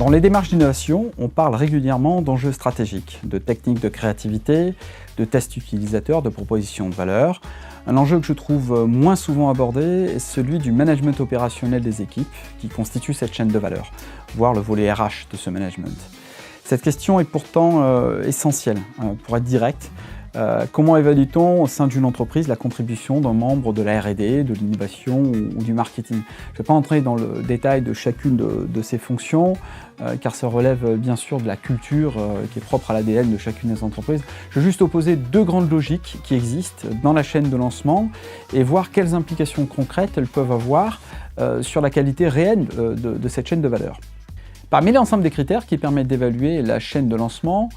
Dans les démarches d'innovation, on parle régulièrement d'enjeux stratégiques, de techniques de créativité, de tests utilisateurs, de propositions de valeur. Un enjeu que je trouve moins souvent abordé est celui du management opérationnel des équipes qui constitue cette chaîne de valeur, voire le volet RH de ce management. Cette question est pourtant essentielle, pour être direct. Comment évalue-t-on au sein d'une entreprise la contribution d'un membre de la R&D, de l'innovation ou du marketing? Je ne vais pas entrer dans le détail de chacune de ces fonctions, car ça relève bien sûr de la culture qui est propre à l'ADN de chacune des entreprises. Je vais juste opposer deux grandes logiques qui existent dans la chaîne de lancement et voir quelles implications concrètes elles peuvent avoir sur la qualité réelle de cette chaîne de valeur. Parmi l'ensemble des critères qui permettent d'évaluer la chaîne de lancement,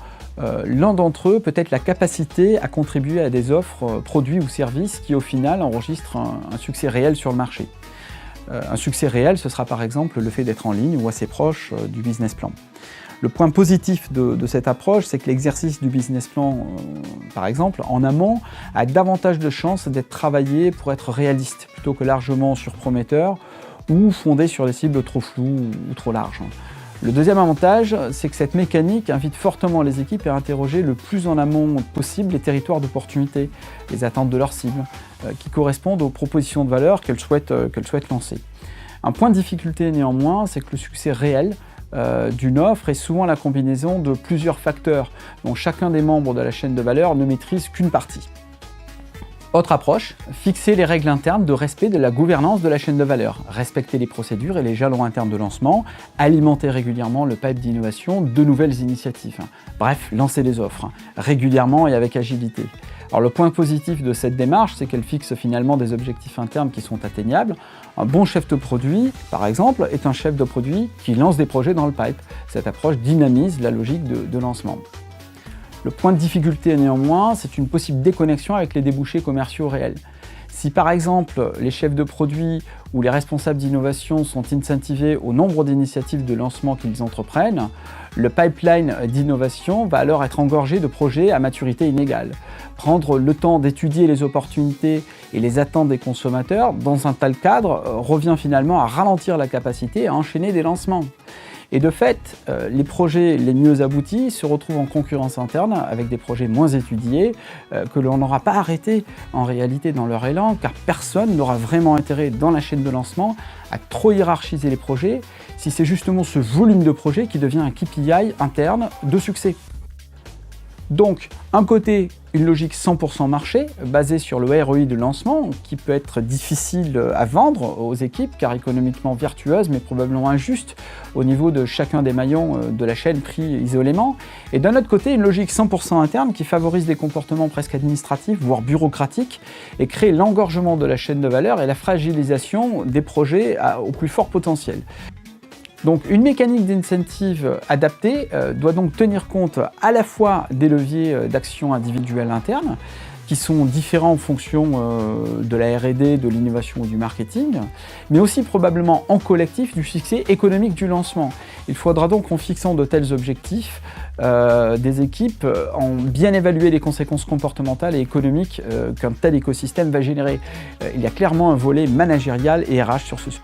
l'un d'entre eux peut être la capacité à contribuer à des offres, produits ou services qui au final enregistrent un succès réel sur le marché. Un succès réel, ce sera par exemple le fait d'être en ligne ou assez proche du business plan. Le point positif de cette approche, c'est que l'exercice du business plan, par exemple, en amont, a davantage de chances d'être travaillé pour être réaliste, plutôt que largement surprometteur ou fondé sur des cibles trop floues ou trop larges. Le deuxième avantage, c'est que cette mécanique invite fortement les équipes à interroger le plus en amont possible les territoires d'opportunité, les attentes de leurs cibles, qui correspondent aux propositions de valeur qu'elles souhaitent lancer. Un point de difficulté néanmoins, c'est que le succès réel d'une offre est souvent la combinaison de plusieurs facteurs dont chacun des membres de la chaîne de valeur ne maîtrise qu'une partie. Autre approche, fixer les règles internes de respect de la gouvernance de la chaîne de valeur, respecter les procédures et les jalons internes de lancement, alimenter régulièrement le pipe d'innovation de nouvelles initiatives. Bref, lancer des offres, régulièrement et avec agilité. Alors le point positif de cette démarche, c'est qu'elle fixe finalement des objectifs internes qui sont atteignables. Un bon chef de produit, par exemple, est un chef de produit qui lance des projets dans le pipe. Cette approche dynamise la logique de lancement. Le point de difficulté néanmoins, c'est une possible déconnexion avec les débouchés commerciaux réels. Si par exemple les chefs de produits ou les responsables d'innovation sont incentivés au nombre d'initiatives de lancement qu'ils entreprennent, le pipeline d'innovation va alors être engorgé de projets à maturité inégale. Prendre le temps d'étudier les opportunités et les attentes des consommateurs dans un tel cadre revient finalement à ralentir la capacité à enchaîner des lancements. Et de fait, les projets les mieux aboutis se retrouvent en concurrence interne avec des projets moins étudiés que l'on n'aura pas arrêtés en réalité dans leur élan, car personne n'aura vraiment intérêt dans la chaîne de lancement à trop hiérarchiser les projets si c'est justement ce volume de projets qui devient un KPI interne de succès. Donc, un côté, une logique 100% marché, basée sur le ROI de lancement, qui peut être difficile à vendre aux équipes, car économiquement vertueuse, mais probablement injuste au niveau de chacun des maillons de la chaîne pris isolément. Et d'un autre côté, une logique 100% interne qui favorise des comportements presque administratifs, voire bureaucratiques, et crée l'engorgement de la chaîne de valeur et la fragilisation des projets au plus fort potentiel. Donc une mécanique d'incentive adaptée doit donc tenir compte à la fois des leviers d'action individuelle interne, qui sont différents en fonction de la R&D, de l'innovation ou du marketing, mais aussi probablement en collectif du succès économique du lancement. Il faudra donc, en fixant de tels objectifs, des équipes en bien évaluer les conséquences comportementales et économiques qu'un tel écosystème va générer. Il y a clairement un volet managérial et RH sur ce sujet.